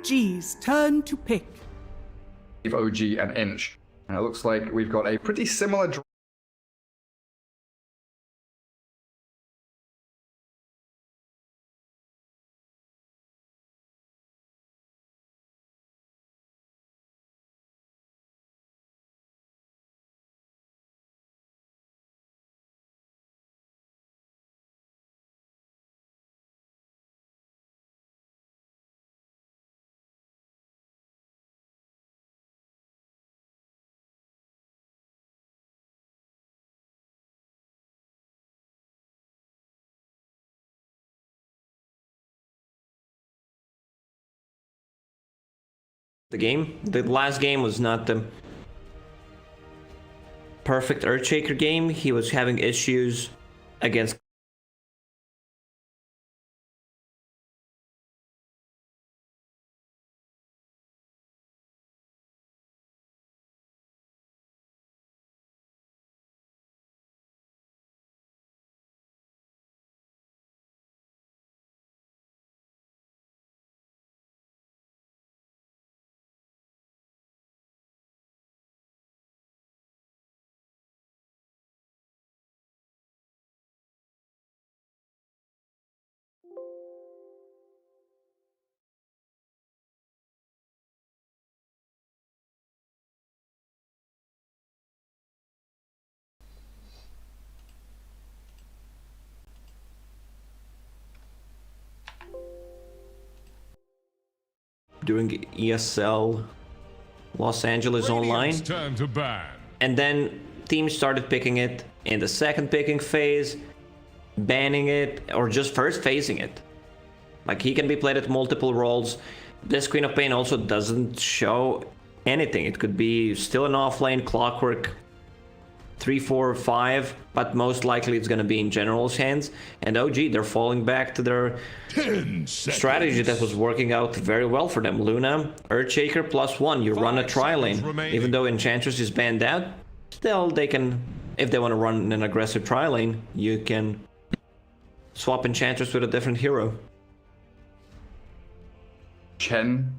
OG's turn to pick. Give OG an inch. And it looks like we've got a pretty similar the game. The last game was not the perfect Earthshaker game. He was having issues against doing ESL Los Angeles online. Turn to ban. And then teams started picking it in the second picking phase, banning it, or just first phasing it. Like, he can be played at multiple roles. This Queen of Pain also doesn't show anything. It could be still an offlane Clockwork 3, 4, 5, but most likely it's going to be in General's hands. And OG, they're falling back to their strategy that was working out very well for them. Luna, Earthshaker +1, you run a tri-lane. Even though Enchantress is banned out, still they can, if they want to run an aggressive tri-lane, you can swap Enchantress with a different hero. Chen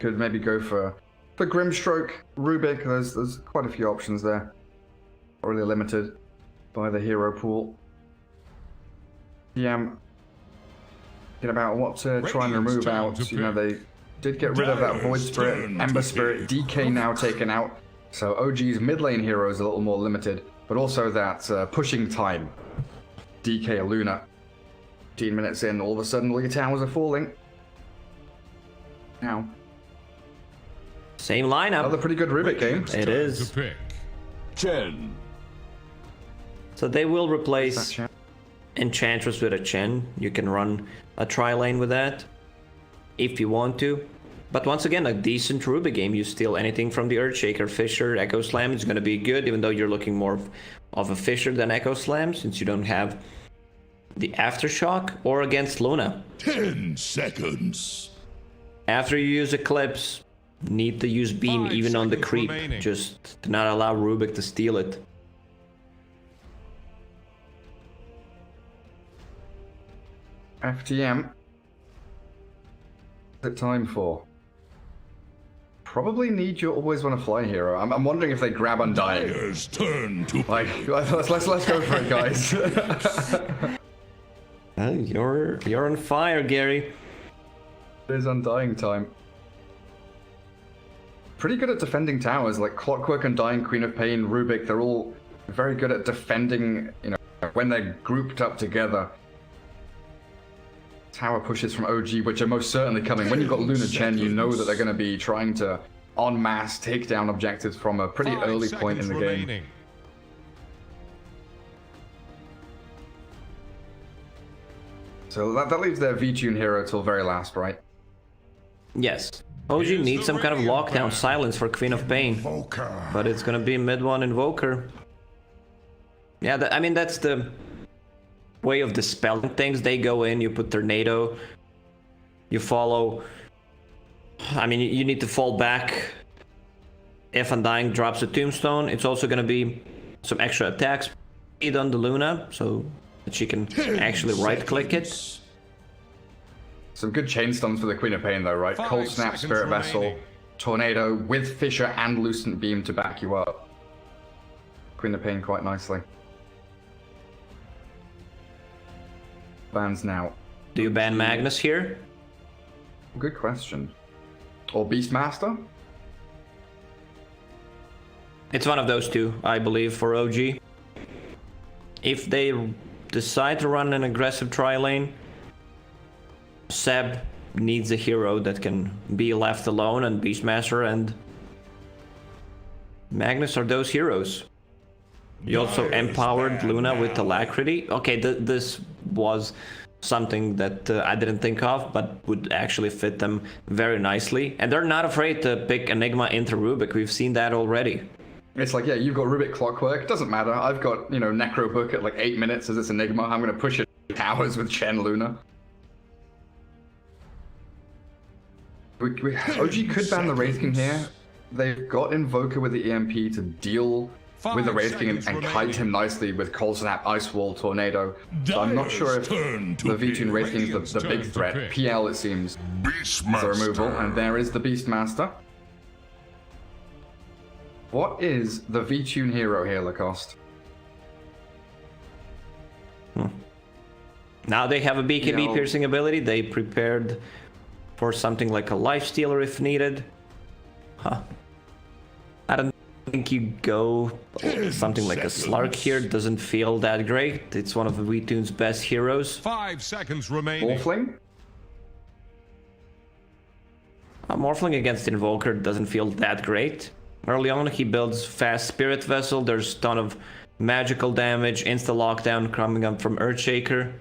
could maybe go for Grimstroke, Rubik. There's quite a few options there. Really limited by the hero pool. Yeah, thinking about what to try and remove out. You know, they did get rid of that Void Spirit, Ember Spirit, DK now taken out. So OG's mid lane hero is a little more limited, but also that pushing time. DK Luna. 15 minutes in, all of a sudden all your towers are falling. Now. Same lineup. Another pretty good Rubik game. It is. Chen. So they will replace Enchantress with a Chen. You can run a tri-lane with that if you want to. But once again, a decent Rubik game. You steal anything from the Earthshaker, Fissure, Echo Slam is going to be good, even though you're looking more of a Fissure than Echo Slam, since you don't have the Aftershock, or against Luna. 10 seconds. After you use Eclipse, need to use Beam even on the creep, just to not allow Rubik to steal it. FTM. What's it time for? Probably need you always want to fly hero. I'm wondering if they grab Undying. Turn to like let's go for it, guys. You're on fire, Gary. It is Undying time. Pretty good at defending towers, like Clockwork, Undying, Queen of Pain, Rubik. They're all very good at defending, you know, when they're grouped up together. Tower pushes from OG, which are most certainly coming. When you've got Luna Chen, you know that they're going to be trying to en masse take down objectives from a pretty early point in the game. So that leaves their V-Tune hero till very last, right? Yes. OG needs some kind of lockdown silence for Queen of Pain. But it's gonna be mid one Invoker. Yeah, I mean, that's the way of dispelling things. They go in, you put Tornado, you follow. I mean, you need to fall back. If Undying drops a Tombstone, it's also gonna be some extra attack speed on the Luna, so that she can actually right-click it. Some good chain stuns for the Queen of Pain though, right? 5 Cold Snap, seconds Spirit Vessel, remaining. Tornado with Fissure and Lucent Beam to back you up. Queen of Pain quite nicely. Bans now. Do you ban Magnus here? Good question. Or Beastmaster? It's one of those two, I believe, for OG. If they decide to run an aggressive tri-lane, Seb needs a hero that can be left alone, and Beastmaster and Magnus are those heroes. You also empowered Luna with Alacrity. Okay, this was something that I didn't think of, but would actually fit them very nicely. And they're not afraid to pick Enigma into Rubik. We've seen that already. It's like, yeah, you've got Rubik Clockwork. Doesn't matter. I've got, you know, Necro Book at like 8 minutes as this Enigma. I'm going to push it hours with Chen Luna. OG could ban the Wraith King here. They've got Invoker with the EMP to deal with the Wraith King and kite him nicely with Cold Snap, Ice Wall, Tornado. So I'm not sure if the V2 Wraith King is the big threat. PL, it seems, is the removal. And there is the Beastmaster. What is the V-Tune hero here, Lacoste? Now they have a BKB piercing ability. They prepared for something like a Lifestealer if needed. Huh. I don't think you go something like a Slark here. Doesn't feel that great. It's one of the V-Tune's best heroes. 5 seconds remaining. Morphling? Morphling against Invoker doesn't feel that great. Early on, he builds fast Spirit Vessel. There's a ton of magical damage, insta-lockdown coming up from Earthshaker.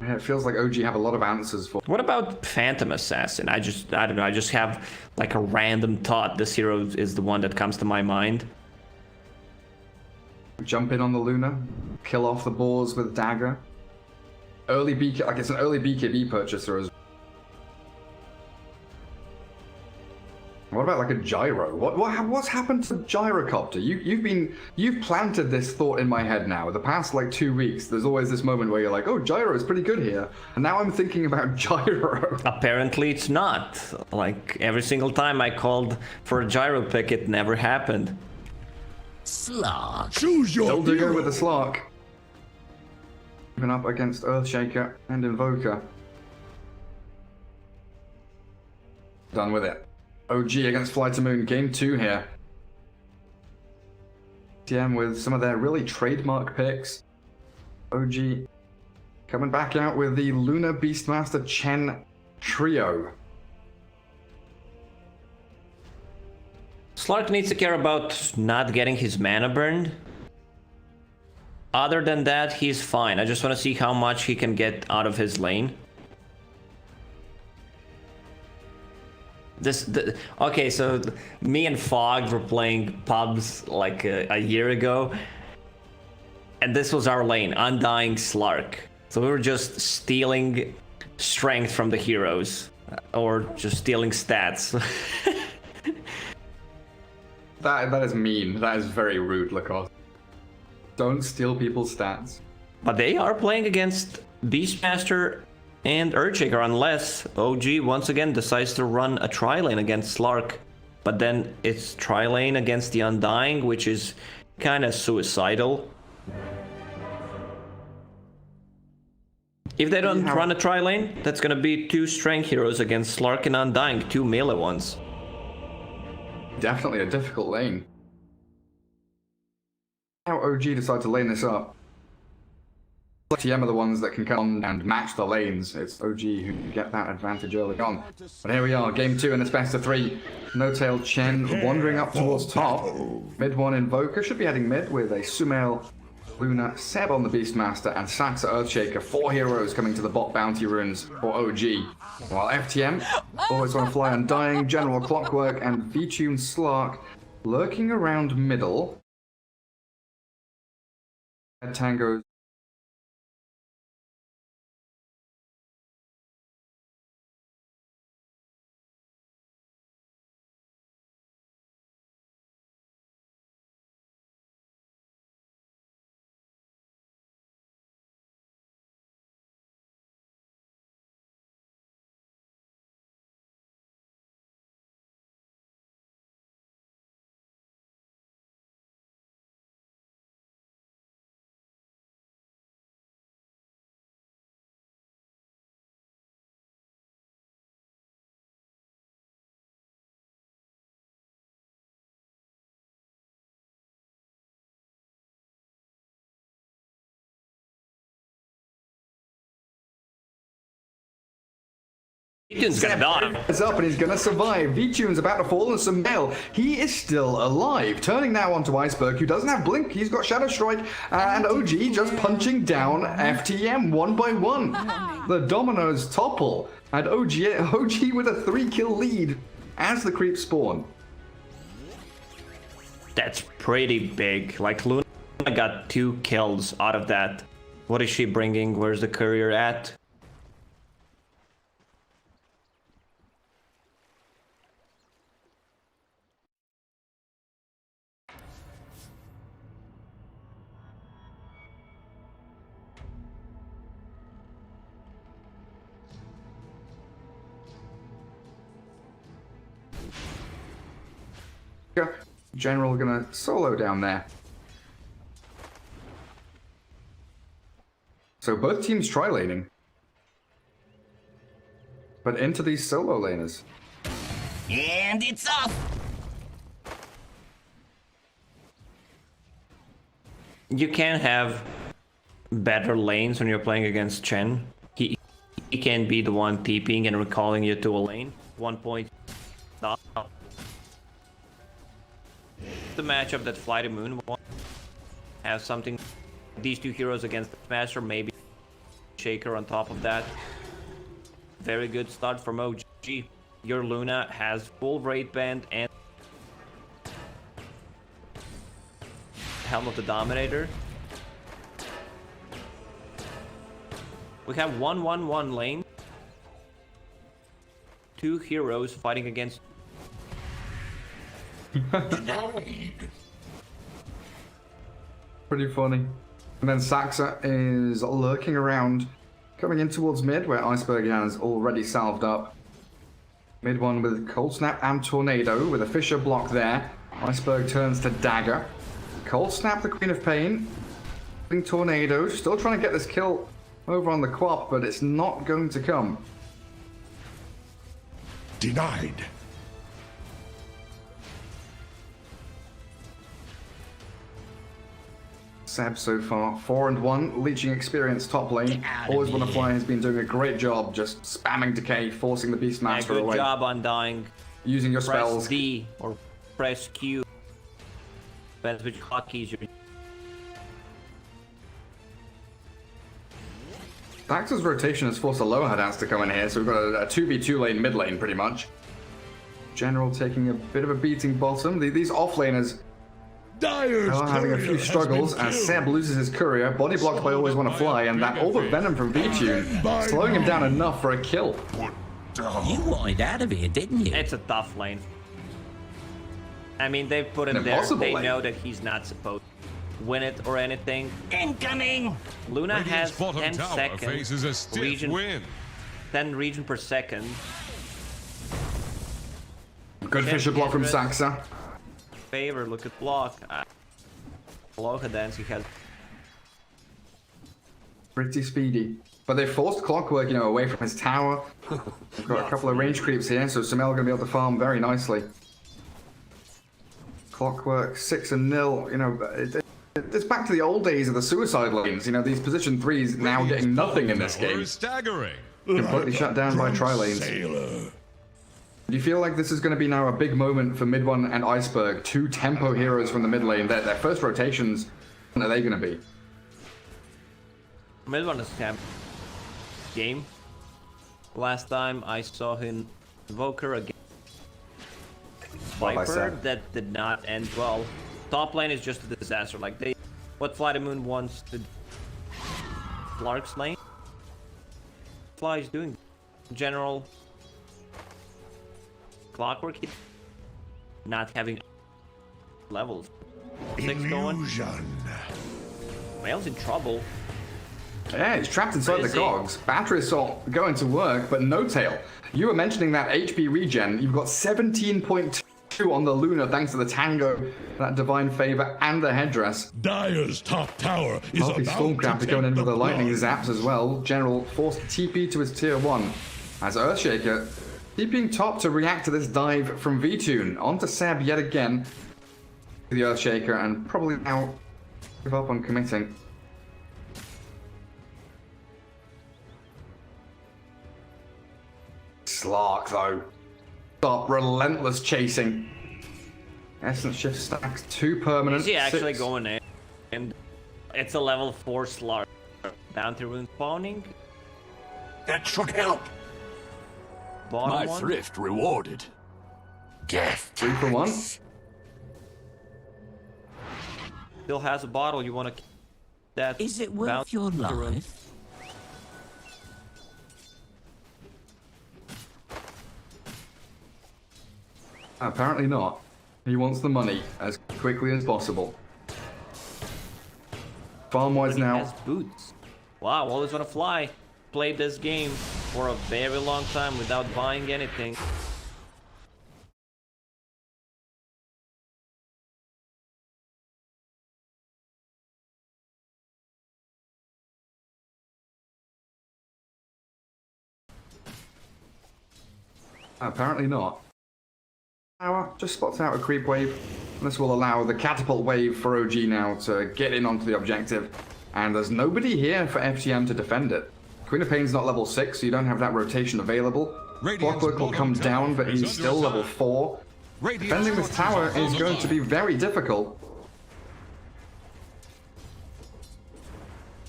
Yeah, it feels like OG have a lot of answers for. What about Phantom Assassin? I don't know, I just have like a random thought. This hero is the one that comes to my mind. Jump in on the Luna, kill off the boars with Dagger. Early BK, like it's an early BKB purchaser as well. What about like a gyro? What's happened to gyrocopter? You've planted this thought in my head now. The past like 2 weeks, there's always this moment where you're like, oh, gyro is pretty good here, and now I'm thinking about gyro. Apparently, it's not. Like every single time I called for a gyro pick, it never happened. Slark. Choose your Eldigo hero. with the Slark. Even up against Earthshaker and Invoker. Done with it. OG against FlyToTheMoon, game 2 here. TM with some of their really trademark picks. OG coming back out with the Luna Beastmaster Chen trio. Slark needs to care about not getting his mana burned. Other than that, he's fine. I just want to see how much he can get out of his lane. Okay, so me and Fog were playing pubs like a year ago, and this was our lane, Undying Slark. So we were just stealing strength from the heroes, or just stealing stats. That is mean. That is very rude, Lacoste. Don't steal people's stats. But they are playing against Beastmaster and Earthshaker, unless OG once again decides to run a tri-lane against Slark. But then it's tri-lane against the Undying, which is kind of suicidal. If they don't run a tri-lane, that's gonna be 2 strength heroes against Slark and Undying, 2 melee ones. Definitely a difficult lane. How OG decide to lane this up. TM are the ones that can come and match the lanes. It's OG who can get that advantage early on. But here we are, game 2 in this best of 3. No-Tail Chen wandering up towards top. Mid 1 Invoker should be heading mid with a Sumail, Luna, Seb on the Beastmaster, and Saxa Earthshaker. 4 heroes coming to the bot bounty runes for OG. While FTM always on fly Undying, General Clockwork, and V-Tune Slark lurking around middle. Tango's Tune's gonna die. It's up and he's gonna survive. V-Tune's about to fall, and Sumail, he is still alive. Turning now onto Iceberg, who doesn't have Blink. He's got Shadow Strike, and OG just punching down FTM one by one. The dominoes topple, and OG with a 3-kill lead as the creeps spawn. That's pretty big. Like, Luna got 2 kills out of that. What is she bringing? Where's the courier at? General gonna solo down there. So both teams tri-laning. But into these solo laners. And it's off! You can have better lanes when you're playing against Chen. He can be the one TPing and recalling you to a lane. 1 point. Stop. The matchup that FlyToTheMoon won. Have something. These 2 heroes against the Smasher, maybe Shaker on top of that. Very good start from OG. Your Luna has full raid band and Helm of the Dominator. We have 1-1-1 lane. 2 heroes fighting against. Pretty funny. And then Saxa is lurking around, coming in towards mid, where Iceberg has already salved up. Mid one with Cold Snap and Tornado, with a Fisher block there. Iceberg turns to Dagger. Cold Snap, the Queen of Pain. Tornado, still trying to get this kill over on the Quap, but it's not going to come. Denied. Seb so far, 4-1, leeching experience top lane. Always Wanna Fly has been doing a great job just spamming decay, forcing the Beastmaster away. Good job on dying. Using your Press spells. D or press Q. Depends which hotkeys you're. Dax's rotation has forced a Lower dance to come in here, so we've got a 2v2 lane mid lane pretty much. General taking a bit of a beating bottom. These off laners are having a few struggles as Seb loses his courier, body blocked by Always Wanna Fly, and that all the venom from V-Tune, slowing him down enough for a kill. You wanted out of here, didn't you? It's a tough lane. I mean, they've put him An there. impossible They lane. know that he's not supposed to win it or anything. Incoming! Luna Radiant's has bottom 10 tower seconds. faces a stiff Region, win. 10 region per second. Good Fisher block from Saxa. Favor, look at block. Lower dance he has. Pretty speedy. But they forced Clockwork, away from his tower. We've got a couple of range creeps here, so Sumail gonna be able to farm very nicely. Clockwork 6-0. It's back to the old days of the suicide lanes. These position 3s now getting nothing in this game. Staggering. Completely shut down by tri-lanes. Do you feel like this is going to be now a big moment for mid one and Iceberg, 2 tempo heroes from the mid lane? Their first rotations, what are they going to be? Mid one is camp game. Last time I saw him Invoker against Viper, that did not end well. Top lane is just a disaster. Like what FlyToTheMoon wants to Lark's lane. Fly is doing general. Clockwork not having levels. 6 going. Whale's in trouble. Yeah, he's trapped inside the cogs. Battery Assault going to work, but no tail. You were mentioning that HP regen. You've got 17.2 on the Luna thanks to the Tango, that Divine Favor, and the headdress. Dire's top tower is Healthy about Stormcraft to going in take with the the lightning plunge. zaps as well. General forced TP to his tier 1. As Earthshaker keeping top to react to this dive from V-Tune. Onto Seb yet again. The Earthshaker, and probably now give up on committing. Slark, though. Stop relentless chasing. Essence shift stacks 2 permanent. Is he actually 6. going in? And it's a level 4 Slark. Bounty rune spawning. That should help. Bottom My one. thrift rewarded. Death. 3 for 1. Still has a bottle. You want to? That Is it worth bounty your rune. life? Apparently not. He wants the money as quickly as possible. Farm-wise He now. has boots. Wow, always wanna fly. Played this game for a very long time without buying anything. Apparently not. Tower just spots out a creep wave. This will allow the catapult wave for OG now to get in onto the objective. And there's nobody here for FTM to defend it. Queen of Pain's not level 6, so you don't have that rotation available. Clockwork will come down, but he's still level 4. Defending this tower is going to be very difficult.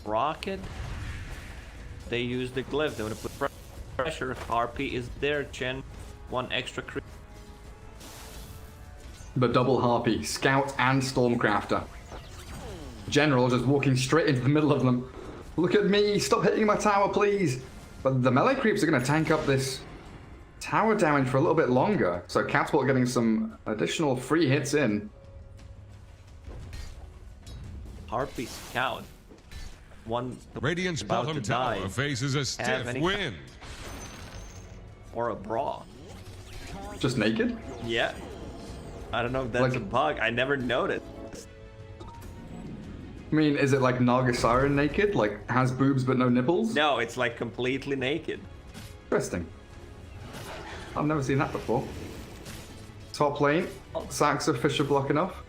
Rocket. They use the glyph. They want to put pressure. Harpy is there. Chen. 1 extra creep. The double Harpy, Scout and Stormcrafter. General just walking straight into the middle of them. Look at me, stop hitting my tower, please. But the melee creeps are going to tank up this tower damage for a little bit longer. So Catapult getting some additional free hits in. Harpy Scout. One Radiant's about bottom to tower die. faces a stiff any- wind. Or a bra. Just naked? Yeah. I don't know if that's Like- a bug. I never noticed. I mean, is it like Naga Siren naked? Like, has boobs but no nipples? No, it's like completely naked. Interesting. I've never seen that before. Top lane, Sacks of Fisher block enough.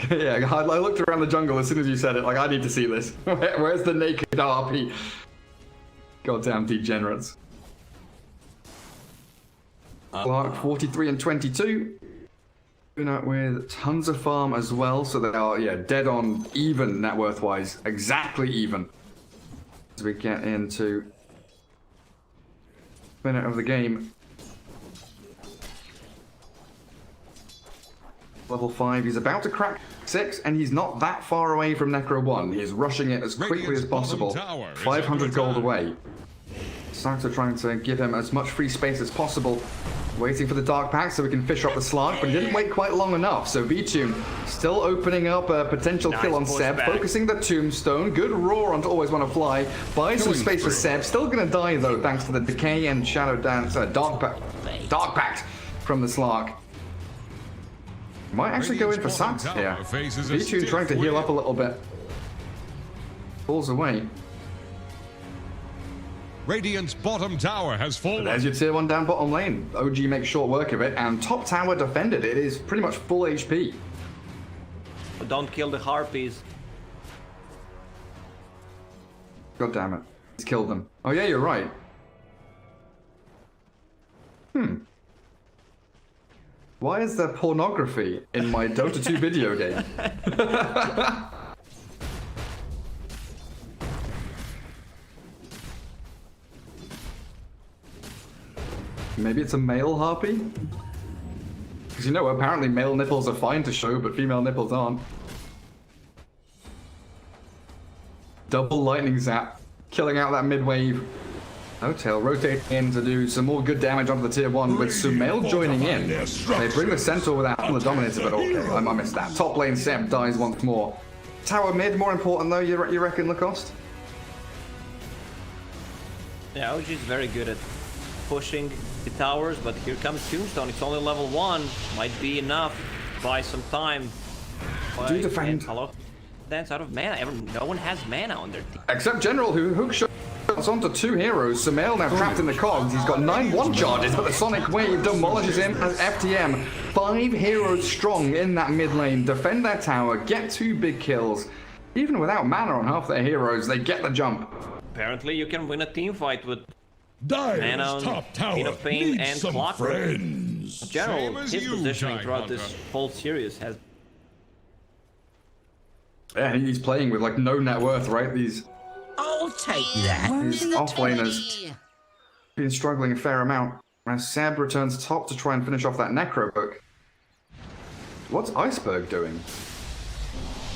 Yeah, I looked around the jungle as soon as you said it, like, I need to see this. Where's the naked RP? Goddamn degenerates. Clark 43 and 22. Doing that with tons of farm as well, so they are, yeah, dead on even net worth wise. Exactly even. As we get into minute of the game. Level 5, he's about to crack 6, and he's not that far away from Necro 1. He is rushing it as quickly as possible. 500 gold away. Saxo trying to give him as much free space as possible. Waiting for the Dark Pact so we can fish up the Slark, but he didn't wait quite long enough. So V-Tune still opening up a potential kill on Seb, focusing the Tombstone. Good roar onto Always Wanna Fly. Buys some space for Seb. Still gonna die though, thanks to the Decay and Shadow Dance, Dark Pact from the Slark. Might actually go in for Sax here. V-Tune trying to heal up a little bit. Pulls away. Radiant's bottom tower has fallen. There's your tier 1 down bottom lane. OG makes short work of it, and top tower defended. It is pretty much full HP. But don't kill the harpies. God damn it. He's killed them. Oh yeah, you're right. Why is there pornography in my Dota 2 video game? Maybe it's a male harpy? Because you know, apparently male nipples are fine to show, but female nipples aren't. Double lightning zap, killing out that mid wave. Hotel rotating in to do some more good damage onto the tier 1 with Sumail joining in. They bring the Centaur without the Dominator, but okay, I missed that. Top lane Seb dies once more. Tower mid, more important though, you reckon, Lacoste? Yeah, OG is very good at pushing the towers, but here comes Tombstone. It's only level 1. Might be enough. Buy some time. Do defend. Hello? Dance out of mana. No one has mana on their team. Except General, who hook shots onto 2 heroes. Sumail now trapped in the cogs. He's got 9 1 charges, but the Sonic Wave demolishes him as FTM. 5 heroes strong in that mid lane. Defend their tower, get 2 big kills. Even without mana on half their heroes, they get the jump. Apparently, you can win a team fight with Dire's Manon, top tower Queen of Pain, needs and some Clockwork. friends. General, Same as his you, positioning Giant throughout this Hunter. whole series has. Yeah, he's playing with like no net worth, right? These I'll take that. These off-laners been struggling a fair amount. As Seb returns top to try and finish off that Necro book. What's Iceberg doing?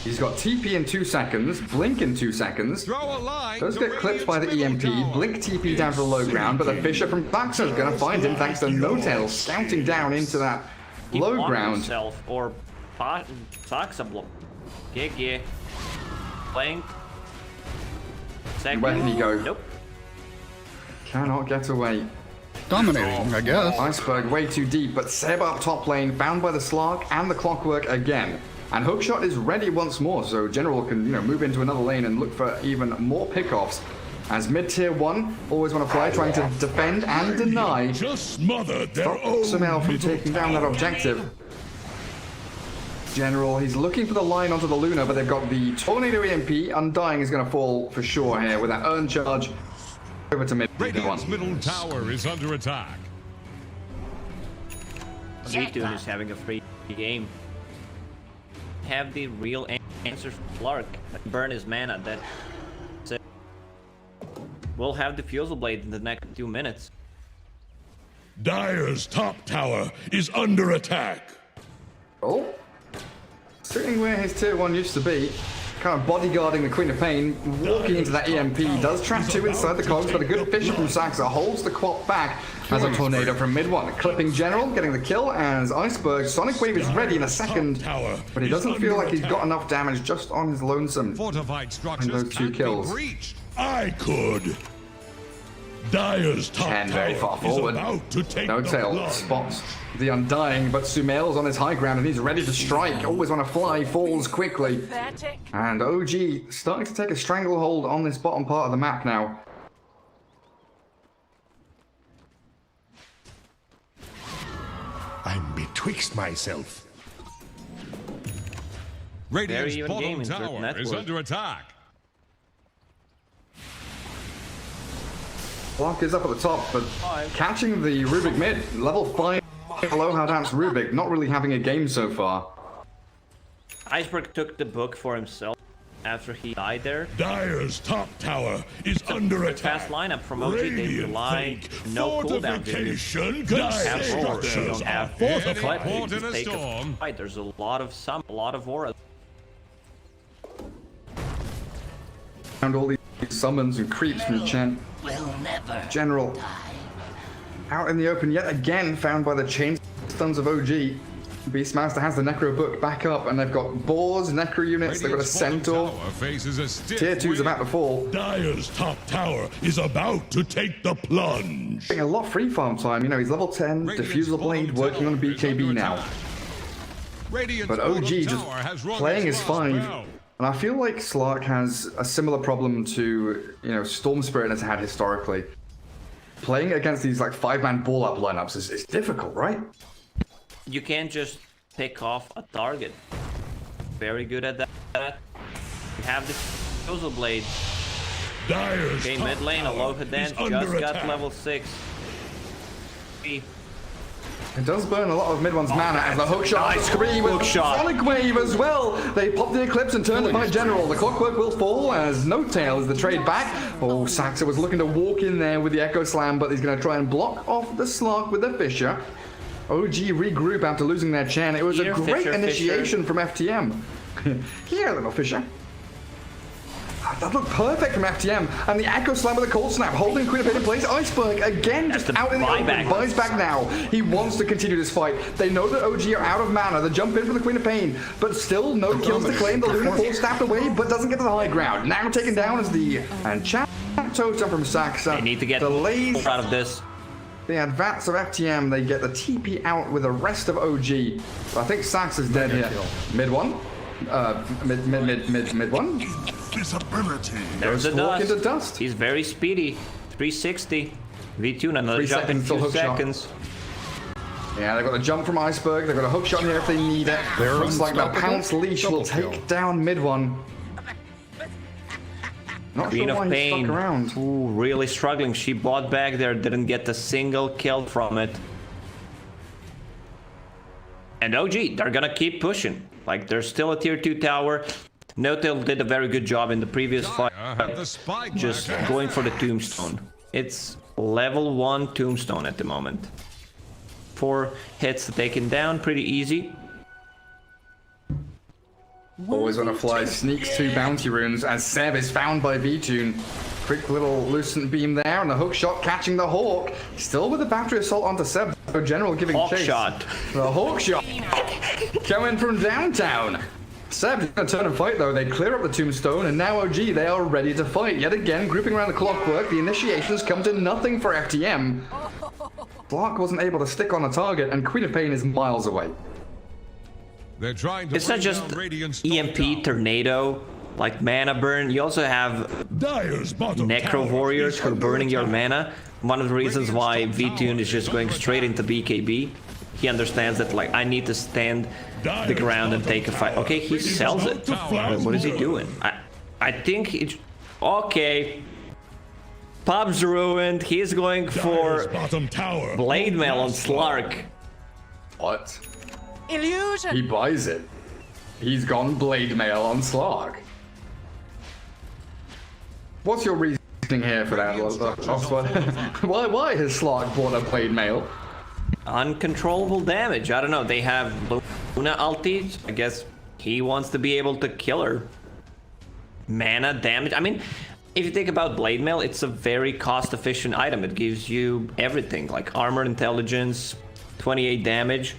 He's got TP in 2 seconds, Blink in 2 seconds. Throw a line. Does to get clipped by the Radiant's EMP, middle tower. Blink TP down to the low ground, but the Fisher from Baxter is going to find him thanks to No-Tail scouting down into that He low blocked ground. himself or Saxa block. GG. Blink. Second. Where can he go? Nope. Cannot get away. Dominating, I guess. Iceberg way too deep, but Seb up top lane, bound by the Slark and the Clockwork again. And Hookshot is ready once more, so General can, move into another lane and look for even more pickoffs. As mid-tier 1, always want to fly, trying to defend and deny. Just smothered their Stop own Sumail from middle taking down that tower. objective. General, he's looking for the line onto the Luna, but they've got the Tornado EMP. Undying is going to fall for sure here with that Earn charge over to mid Radiant's 1. middle tower is under attack. Zetoon is having a free game. Have the real answer for Clark. Burn his mana. That's it. We'll have the Fusil Blade in the next 2 minutes. Dire's top tower is under attack. Oh, sitting where his tier 1 used to be, kind of bodyguarding the Queen of Pain, walking into that EMP, does trap 2 inside the cogs, but a good Fisher from Saxa holds the Quap back as a Tornado from mid 1. Clipping General, getting the kill as Iceberg. Sonic Wave is ready in a second, but he doesn't feel like he's got enough damage just on his lonesome. Fortified structures those 2 can't kills. be breached. I could. Dire's top Chen tower very far is forward. about to take the No-Tail plunge. spots the Undying, but Sumail's on his high ground and he's ready to strike. Always want to fly, falls quickly. And OG starting to take a stranglehold on this bottom part of the map now. I'm betwixt myself. Radiant's even bottom game in tower certain is network. under attack. Block is up at the top, but catching the Rubik mid. Level 5 Aloha Dance Rubik, not really having a game so far. Iceberg took the book for himself after he died there. Dire's top tower is under Good attack. fast lineup from OG. They Radiant rely think no cooldown period. fortification Have roars. You don't have Any Clap. port in a Take storm. fight. There's a lot of aura. Found all these summons and creeps from Chen. Will never. General out in the open yet again, found by the chain stuns of OG. Beastmaster has the Necro book back up, and they've got Boars, Necro units, they've got a Radiant's bottom Centaur. tower faces a stiff Tier 2's wind. about to fall. Dire's top tower is about to take the plunge. Getting a lot of free farm time, he's level 10, Radiant's Diffusal Blade, bottom working on tower is BKB under now. attack. Radiant's But bottom OG just tower has run playing its his last 5. spell. And I feel like Slark has a similar problem to, Storm Spirit has had historically. Playing against these like 5-man ball up lineups is difficult, right? You can't just pick off a target. Very good at that. You have the Fusil Blade. Dire's Okay, top mid lane, tower Aloha is Dance under just got attack. level 6. It does burn a lot of mid one's mana as the hook shot nice screen with hook shot. Sonic Wave as well. They pop the Eclipse and turn to fight General. The Clockwork will fall as No-Tail is the trade back. Oh, Saxa was looking to walk in there with the Echo Slam, but he's going to try and block off the Slark with the Fisher. OG regroup after losing their Chen. It was Here, a great Fisher, initiation from FTM. Here, little Fisher. That looked perfect from FTM. And the Echo Slam with a Cold Snap, holding Queen of Pain in place. Iceberg, again, just the out in the open. buyback. Buys back now. He wants to continue this fight. They know that OG are out of mana. They jump in for the Queen of Pain, but still no kills to claim. The Luna falls stabbed away, but doesn't get to the high ground. Now taken down is the Tota from Saxa. They need to get delays out of this. the advance of FTM. They get the TP out with the rest of OG. But I think Saxa's dead here. Mid one. Mid one. Visibility. There's the Walk dust. into dust. He's very speedy. 360. V2, another 3 jump in seconds till 2 hook shot. seconds. Yeah, they've got a jump from Iceberg. They've got a hook shot here if they need it. Looks like the Pounce Leash will take down mid one. Not Queen sure of why he Pain, stuck around. ooh, really struggling. She bought back there, didn't get a single kill from it. And OG, they're gonna keep pushing. Like, there's still a tier 2 tower. No-Tail did a very good job in the previous fight, Have the spike just back. going for the tombstone. It's level 1 tombstone at the moment. 4 hits to take him down, pretty easy. Always on a fly, sneaks 2 bounty runes as Seb is found by V-Tune. Quick little lucent beam there, and the hook shot catching the Hawk. Still with the battery assault onto Seb. So General giving Hawk chase. shot. The Hawk shot coming from downtown. Seb's gonna turn and fight though. They clear up the tombstone, and now OG, they are ready to fight. Yet again, grouping around the clockwork, the initiations come to nothing for FTM. Clark wasn't able to stick on a target, and Queen of Pain is miles away. They're trying to It's not bring just down Radiant's top EMP, tower. Tornado, like mana burn. You also have Dire's bottom Necro tower Warriors is who are under burning your attack. mana. One of the reasons why V-Tune is just going straight into BKB. He understands that, like, I need to stand the ground and take a fight. Okay, he sells it. What is he doing? I think it's... Okay. Pub's ruined. He's going Dire's for bottom tower. Blade Mail on Slark. What? Illusion. He buys it. He's gone Blade Mail on Slark. What's your reasoning here for that, Oxford? Why has Slark bought a Blade Mail? Uncontrollable damage. I don't know. They have Luna ulti. I guess he wants to be able to kill her. Mana damage. I mean, if you think about Blade Mail, it's a very cost-efficient item. It gives you everything, like armor, intelligence, 28 damage.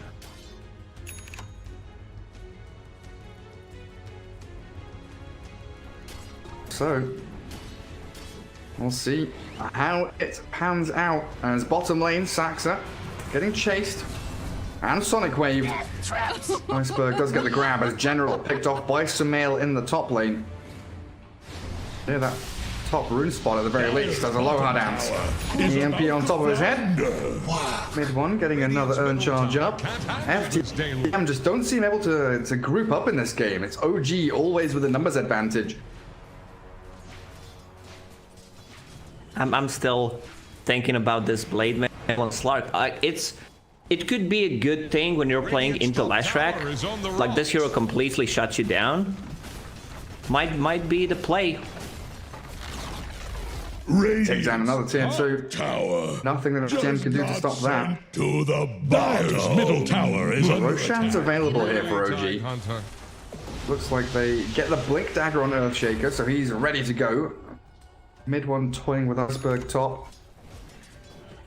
So, we'll see how it pans out as bottom lane, Saxa getting chased and Sonic Wave. Iceberg does get the grab as General picked off by Sumail in the top lane. Yeah, that top rune spot at the very least as Aloha dance. EMP on top of his head. Mid one getting another earn charge up. FTM just don't seem able to group up in this game. It's OG always with a numbers advantage. I'm still thinking about this Blade Mail on Slark. It could be a good thing when you're playing into Lashrak. Like, this hero completely shuts you down. Might be the play. Takes down another tier 2. Tower. Nothing that FTM can do to stop that. To the Dire's middle tower is under Roshan's available here for OG. Hunter. Looks like they get the Blink Dagger on Earthshaker, so he's ready to go. Mid one toying with Iceberg top.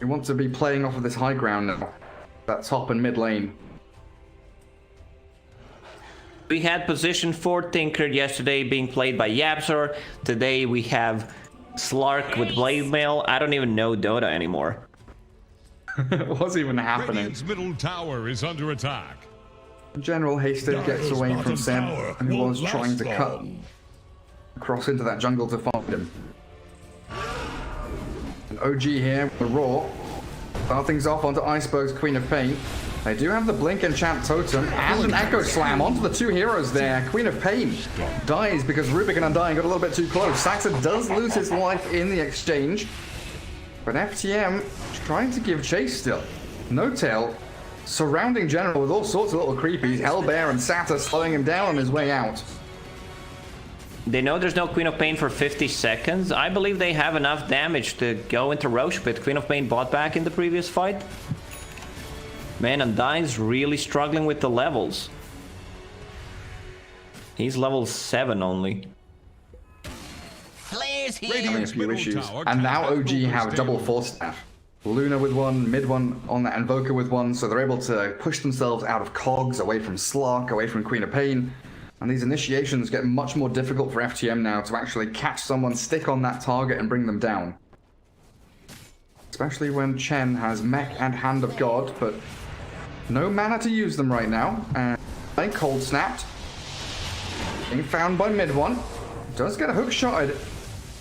We want to be playing off of this high ground now. That top and mid lane. We had position 4 Tinker yesterday being played by Yapzor. Today we have Slark with Blade Mail. I don't even know Dota anymore. What's even happening? Radiant's middle tower is under attack. General Hasted gets away from Seb and was trying to cut across into that jungle to find him. And OG here with the Raw. Start things off onto Iceberg's Queen of Pain. They do have the Blink Enchant Totem and an Echo Slam onto the 2 heroes there. Queen of Pain dies because Rubik and Undying got a little bit too close. Saxa does lose his life in the exchange. But FTM trying to give chase still. No-Tail surrounding General with all sorts of little creepies. Hellbear and Sata slowing him down on his way out. They know there's no Queen of Pain for 50 seconds. I believe they have enough damage to go into Roche Pit. Queen of Pain bought back in the previous fight. Man, Undying's really struggling with the levels. He's level 7 only. Flares here. Having a Radiant's few middle issues. tower And now cannot OG have overstay. double Force Staff. Luna with one, mid one on that Invoker with one, so they're able to push themselves out of cogs, away from Slark, away from Queen of Pain. And these initiations get much more difficult for FTM now to actually catch someone, stick on that target, and bring them down. Especially when Chen has Mech and Hand of God, but no mana to use them right now. And they cold snapped. Being found by mid one. Does get a hook shotted.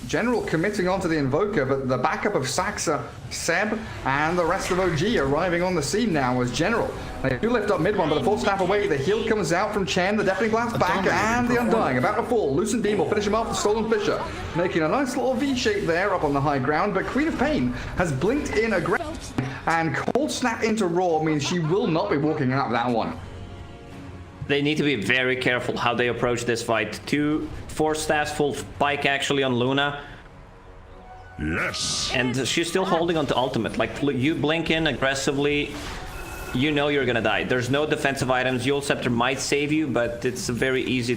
General committing onto the Invoker, but the backup of Saxa, Seb, and the rest of OG arriving on the scene now as General. They do lift up mid one, but the full snap away. The heal comes out from Chen, the Deafening Blast back, and the Undying about to fall. Loosened Beam will finish him off, the Stolen Fisher, making a nice little V-shape there up on the high ground, but Queen of Pain has blinked in aggressive, and Cold Snap into Raw means she will not be walking out of that one. They need to be very careful how they approach this fight. 2 4 staffs, full spike actually on Luna. Yes. And she's still holding on to ultimate. Like, you blink in aggressively, you know you're gonna die. There's no defensive items. Yule Scepter might save you, but it's very easy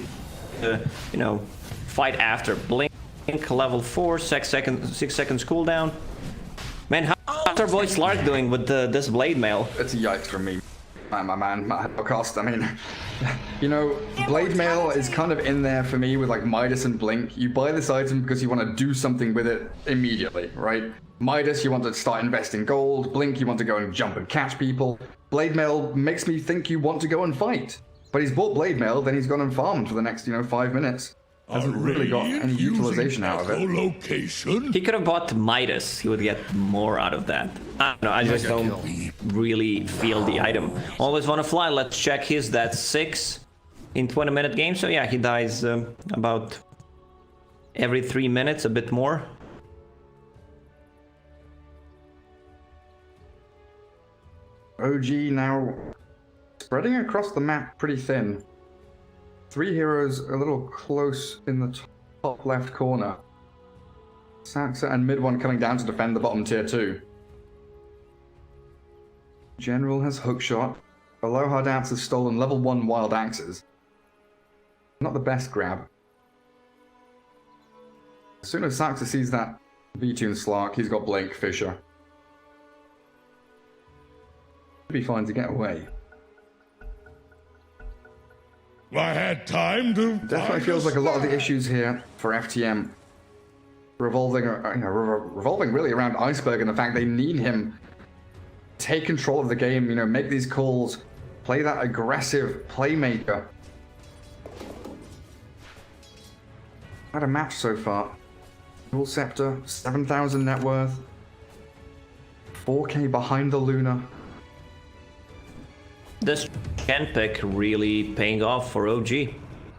to, you know, fight after. Blink, level 4, 6 seconds cooldown. Man, how's our boy Slark doing with this blade mail? It's a yikes from me. My man, my cost. I mean, you know, Blade Mail is kind of in there for me with like Midas and Blink. You buy this item because you want to do something with it immediately, right? Midas, you want to start investing gold. Blink, you want to go and jump and catch people. Blade Mail makes me think you want to go and fight. But he's bought Blade Mail, then he's gone and farmed for the next, 5 minutes. Hasn't really got any utilization out of it. Location? He could have bought Midas. He would get more out of that. I don't know, I just don't really feel the item. Always want to fly. Let's check his. That's 6 in 20-minute game. So yeah, he dies about every 3 minutes, a bit more. OG now spreading across the map pretty thin. 3 heroes a little close in the top left corner. Saxa and mid one coming down to defend the bottom tier 2. General has hookshot. Aloha Dance has stolen level 1 wild axes. Not the best grab. As soon as Saxa sees that V-Tune Slark, he's got Blink Fisher. Should be fine to get away. I had time to. Definitely feels like a lot of the issues here for FTM revolving really around Iceberg and the fact they need him to take control of the game, make these calls, play that aggressive playmaker. Had a match so far. Dual Scepter, 7,000 net worth, 4K behind the Luna. This Ken pick really paying off for OG.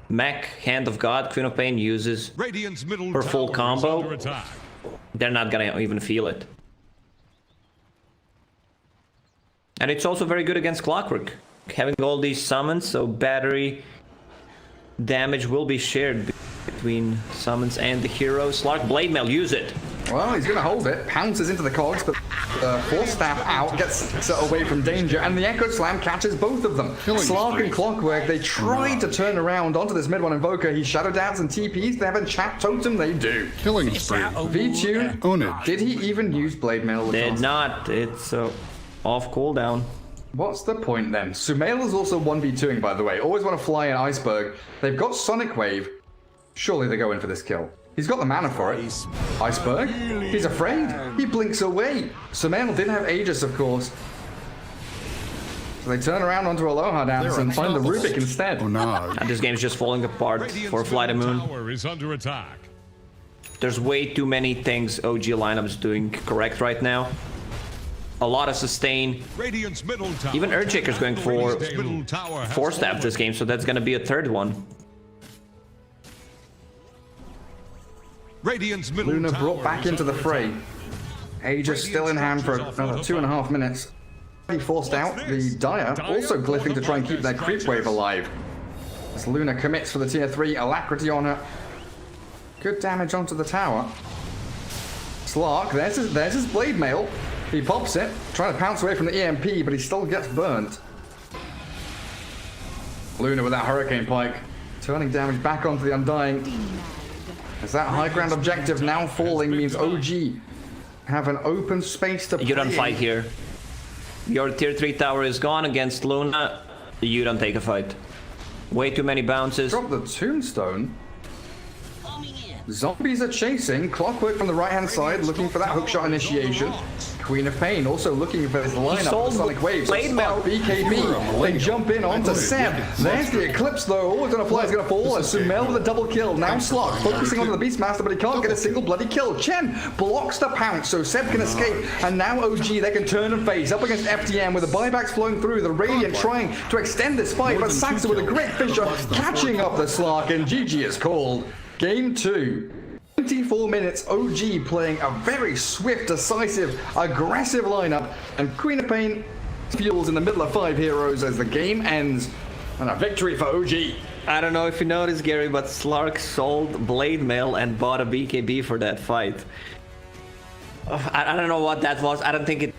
Mech, Hand of God, Queen of Pain uses Radiant's middle her full tower is under combo. attack. They're not gonna even feel it. And it's also very good against Clockwork. Having all these summons, so battery damage will be shared between summons and the heroes. Slark Blade Mail, use it. Well, he's going to hold it, pounces into the cogs, but Force Staff out, gets away from danger, and the Echo Slam catches both of them. Slark and Clockwork, they tried to turn around onto this mid one Invoker. He Shadow Dance and TPs, they have a chat totem, they do. Killing spree. V-Tune, Ownage. did he even use Blade Mail? Did not. It's off cooldown. What's the point then? Sumail is also 1v2ing, by the way. Always want to fly in Iceberg. They've got Sonic Wave. Surely they go in for this kill. He's got the mana for it. Iceberg? He's afraid. He blinks away. Sumail did have Aegis, of course. So they turn around onto Aloha Dance and find the Rubik instead. Oh no. And this game's just falling apart Radiant's for FlyToTheMoon. tower is under attack. There's way too many things OG lineup's doing correct right now. A lot of sustain. Radiant's middle tower. Even Earthshaker's going for Radiant's middle tower has 4-stab fallen. this game, so that's gonna be a third one. Radiant's middle Luna tower brought back is into the under fray. attack. Aegis still in hand for another 2.5 minutes. He forced out the Dire, also glyphing to try and keep their creep wave alive. As Luna commits for the tier 3, Alacrity on her. Good damage onto the tower. Slark, there's his Blade Mail. He pops it, trying to pounce away from the EMP, but he still gets burnt. Luna with that Hurricane Pike, turning damage back onto the Undying. As that high ground objective now falling means OG have an open space to You don't play fight in. here. Your tier 3 tower is gone against Luna. You don't take a fight. Way too many bounces. Drop the Tombstone. Zombies are chasing. Clockwork from the right-hand side, looking for that hookshot initiation. Queen of Pain also looking for his lineup sold for Sonic Waves. Blade Mail. BKB, they jump in onto Seb. There's the Eclipse though, always gonna fly, is gonna fall, and Sumail with a double kill. Now Slot focusing on the Beastmaster, but he can't get a single bloody kill. Chen blocks the pounce, so Seb can escape, and now OG, they can turn and face up against FDM with the buybacks flowing through, the Radiant trying to extend this fight, but Saxa with a great Fisher catching up the Slark, and GG is called. Game 2. 24 minutes, OG playing a very swift, decisive, aggressive lineup, and Queen of Pain fuels in the middle of 5 heroes as the game ends, and a victory for OG. I don't know if you noticed, Gary, but Slark sold Blade Mail and bought a BKB for that fight. I don't know what that was. I don't think it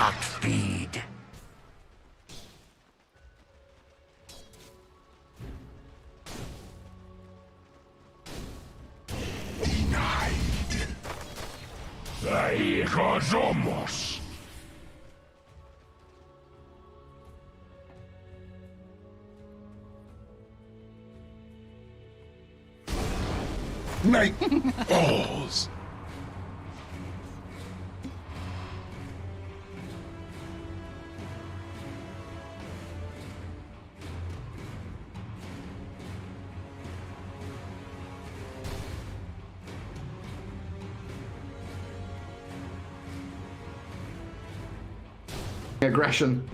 Dark speed. Hijos somos. Night falls. Aggression.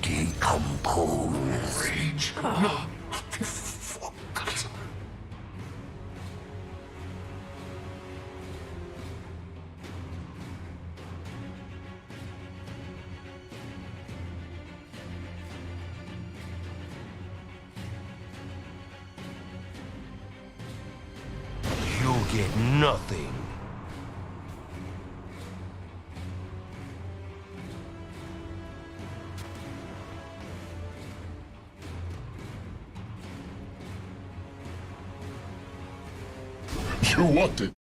Decompose. Rage. You'll get nothing. You want it.